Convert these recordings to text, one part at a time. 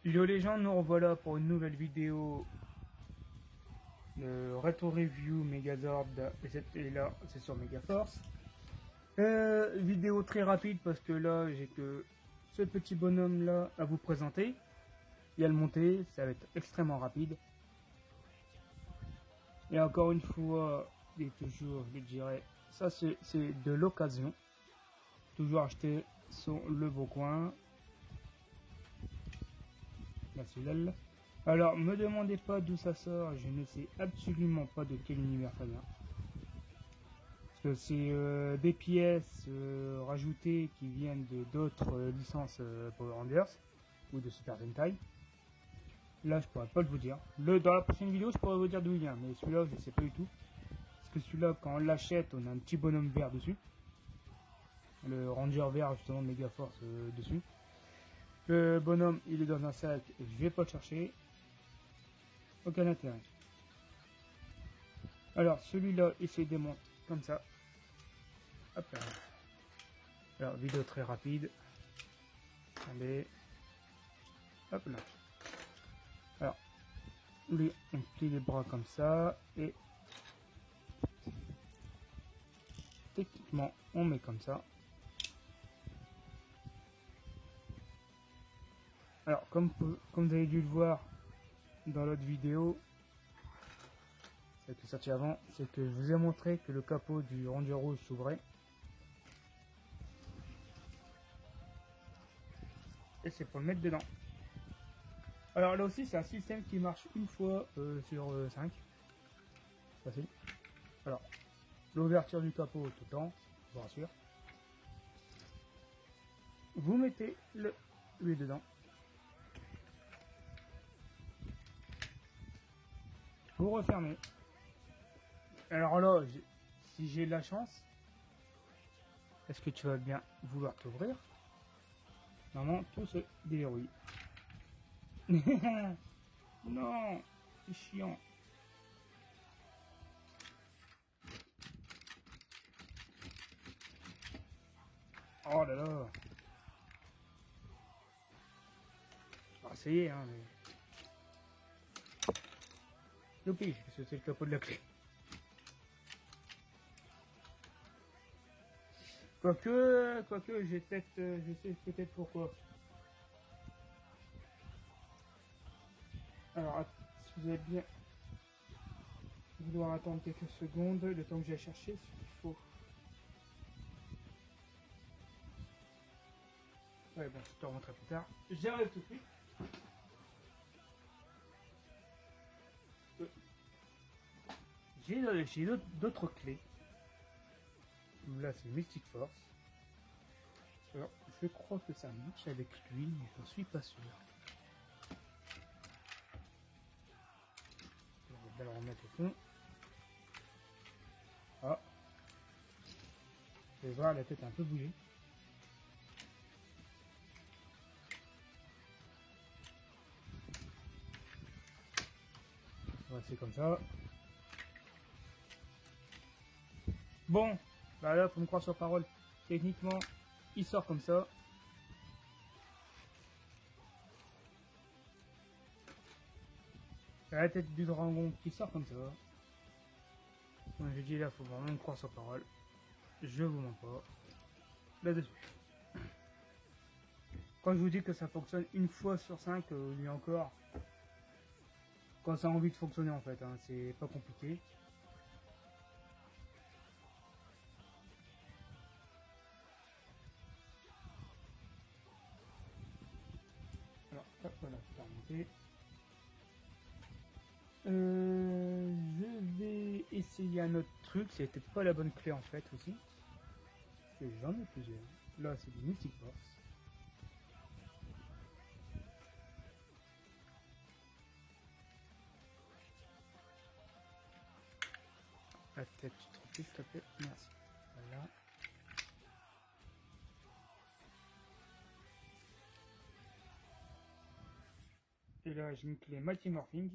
Yo les gens, nous revoilà pour une nouvelle vidéo de Retro Review Megazord, et là c'est sur Megaforce. Vidéo très rapide parce que là j'ai que ce petit bonhomme là à vous présenter. Il y a le monter, ça va être extrêmement rapide. Et encore une fois, et toujours je dirais, ça c'est de l'occasion. Toujours acheté sur Le Beau Coin. Merci Lel. Alors, me demandez pas d'où ça sort, je ne sais absolument pas de quel univers ça vient. Parce que c'est des pièces rajoutées qui viennent de d'autres licences Power Rangers ou de Super Sentai. Là, je pourrais pas le vous dire. Dans la prochaine vidéo, je pourrais vous dire d'où il vient, mais celui-là, je sais pas du tout. Parce que celui-là, quand on l'achète, on a un petit bonhomme vert dessus. Le Ranger vert, justement, de Megaforce dessus. Le bonhomme, il est dans un sac et je vais pas le chercher. Aucun intérêt. Alors, celui-là, il se démonte comme ça. Hop là. Alors, vidéo très rapide. Allez. Hop là. Alors, lui, on plie les bras comme ça. Et techniquement, on met comme ça. Alors, comme vous avez dû le voir dans l'autre vidéo, ça a été sorti avant, c'est que je vous ai montré que le capot du Ranger rouge s'ouvrait. Et c'est pour le mettre dedans. Alors là aussi, c'est un système qui marche une fois sur 5. Facile. Alors, l'ouverture du capot tout le temps, je vous rassure. Vous mettez lui dedans. Vous refermez. Alors là, si j'ai de la chance, est-ce que tu vas bien vouloir t'ouvrir? Normalement, tout se déverrouille. Non, c'est chiant. Oh là là. On va essayer, hein, mais... Youpi, c'est le capot de la clé. Quoique, j'ai peut-être, je sais peut-être pourquoi. Alors, si vous allez bien vouloir attendre quelques secondes, le temps que j'ai cherché ce qu'il faut. Ouais, bon, je te remontrerai plus tard. J'arrive tout de suite. J'ai d'autres clés. Là, c'est Mystic Force. Alors, je crois que ça marche avec lui, mais j'en suis pas sûr. Je vais le remettre au fond. Ah. Vous allez voir, la tête a un peu bougé. Ouais, c'est comme ça. Bon, bah là, faut me croire sur parole. Techniquement, il sort comme ça. La tête du dragon qui sort comme ça. Donc j'ai dit là, faut vraiment me croire sur parole. Je vous mens pas. Là-dessus. Quand je vous dis que ça fonctionne une fois sur 5, lui encore. Quand ça a envie de fonctionner en fait, hein, c'est pas compliqué. Alors, hop, voilà, c'est remonté. Je vais essayer un autre truc, c'était pas la bonne clé en fait aussi. Parce que j'en ai plusieurs. Là, c'est du Mystic Force. La tête, tu te replies, s'il te plaît. Merci. Voilà. Et là, j'ai une clé Mighty Morphing.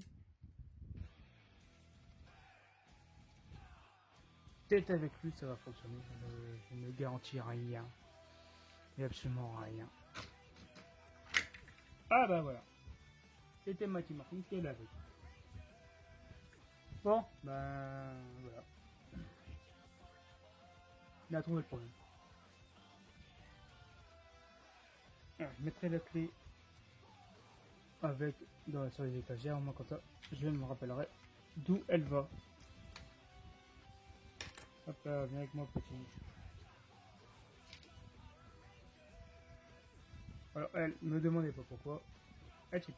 Peut-être avec lui, ça va fonctionner. Je ne garantis rien. Mais absolument rien. Ah bah voilà. C'était Mathieu Martin qui est là avec. Bon, ben voilà. Il a trouvé le problème. Alors, je mettrai la clé avec sur les étagères, au moins comme ça, je me rappellerai d'où elle va. Hop là, viens avec moi petit. Alors elle, me demandez pas pourquoi, elle tue.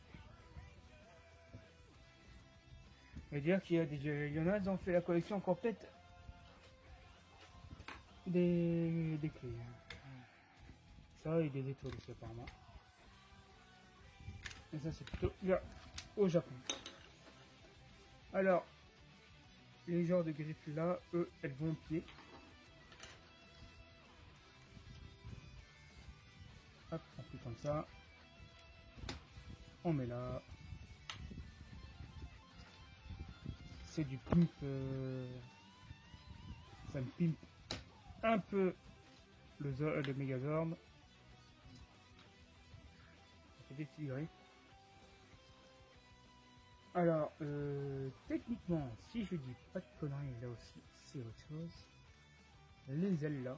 Et dire qu'il y a il y en a, ils ont fait la collection complète des clés. Ça et des étoiles aussi apparemment. Et ça c'est plutôt là, au Japon. Alors, les genres de griffes là, eux, elles vont au pied. Hop, on fait comme ça. On met là. C'est du pimp. Ça me pimpe un peu le Megazord. Ça fait des petits griffes. Alors, techniquement, si je dis pas de conneries, là aussi, c'est autre chose. Les ailes là,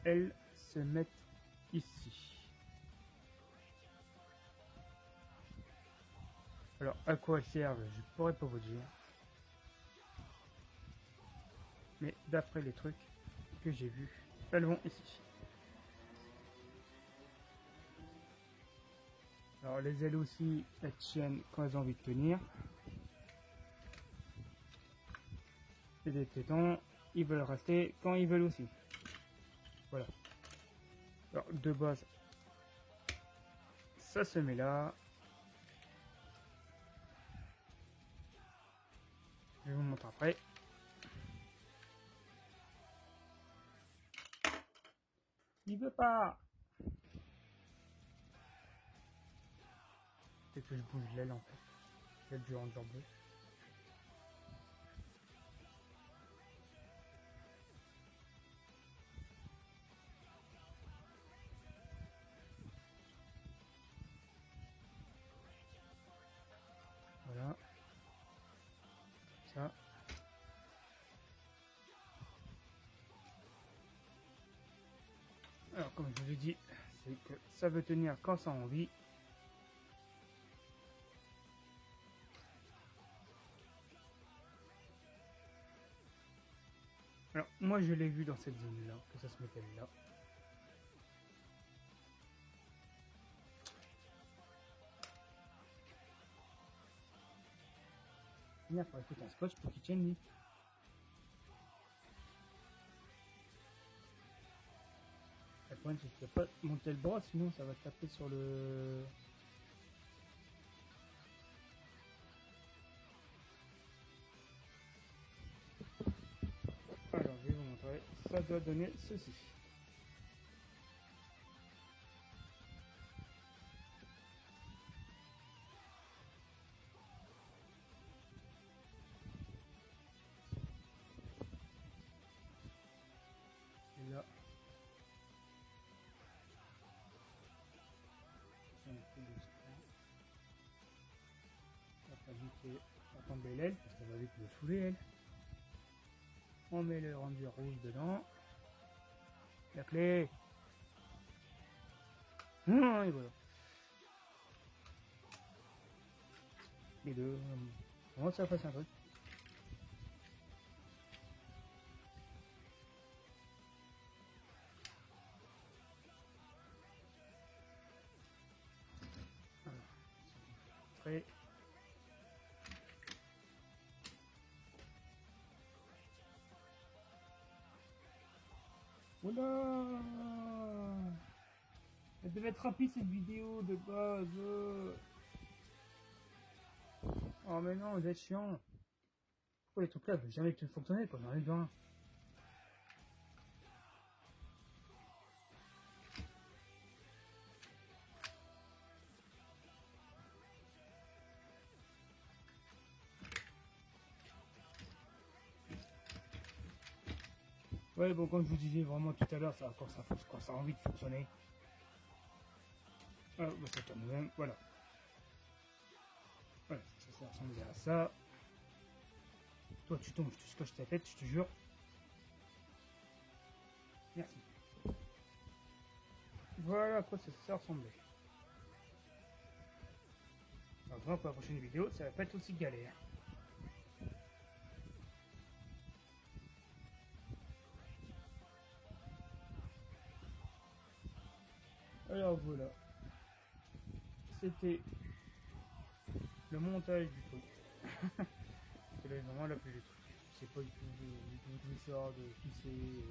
elles se mettent ici. Alors, à quoi elles servent, je pourrais pas vous dire. Mais d'après les trucs que j'ai vus, elles vont ici. Alors, les ailes aussi, elles tiennent quand elles ont envie de tenir. Et les tétons, ils veulent rester quand ils veulent aussi. Voilà. Alors, de base, ça se met là. Je vous montre après. Il veut pas. Peut-être que je bouge l'aile en fait. L'aile du Ranger bleu. Voilà. Ça. Alors comme je vous ai dit, c'est que ça veut tenir quand ça a envie. Alors moi je l'ai vu dans cette zone là, que ça se mettait là. Il a fallu foutre un scotch pour qu'il tienne lui. Le problème c'est que tu peux pas monter le bras sinon ça va taper sur le... Alors je vais vous montrer, ça doit donner ceci. Et là, on fait doucement. On va pas vite tomber l'aile parce qu'elle va vite le saouler elle. On met le rendu rouge dedans. La clé. Et voilà. Les deux. On va ça fasse un truc. Voilà. Après. Oula! Elle devait être rapide cette vidéo de base. Oh mais non, vous êtes chiant. Pourquoi les trucs là veulent jamais fonctionner quoi, on arrive bien. Ouais bon comme je vous disais vraiment tout à l'heure, ça quand ça a envie de fonctionner. Ah bah ça tourne même, voilà. Ça ressemblait à ça. Toi, tu tombes, je te scotche ta tête, je te jure. Merci. Voilà à quoi ça ressemblait. Alors, pour la prochaine vidéo, ça va pas être aussi galère. Alors voilà. C'était le montage du truc. C'est là vraiment la plus du truc. C'est pas du tout l'histoire de qui c'est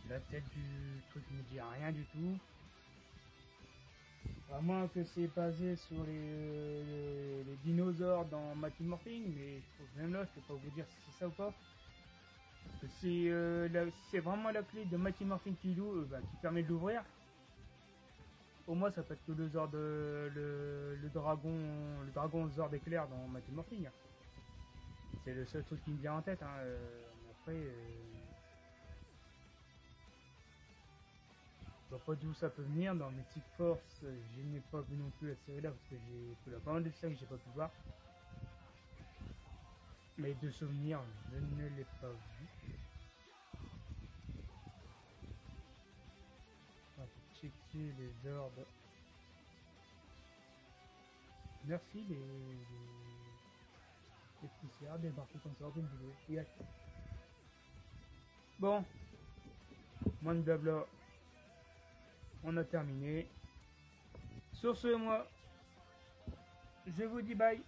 la tête du truc ne dit rien du tout. À moins que c'est basé sur les dinosaures dans Mighty Morphin, mais je trouve même là, je peux pas vous dire si c'est ça ou pas. Parce que c'est vraiment la clé de Mighty Morphin qui permet de l'ouvrir. Pour moi, ça peut être que le Zord, le dragon Zord éclair dans Mighty Morphin. C'est le seul truc qui me vient en tête. Hein. Après, je vois pas d'où ça peut venir. Dans Mythic Force, je n'ai pas vu non plus la série là parce que j'ai pas mal de séries que j'ai pas pu voir. Mais de souvenirs, je ne l'ai pas vu. On va checker les ordres. Merci les poussières débarquées comme ça en une vidéo. Bon, moins de blabla. On a terminé. Sur ce, moi, je vous dis bye.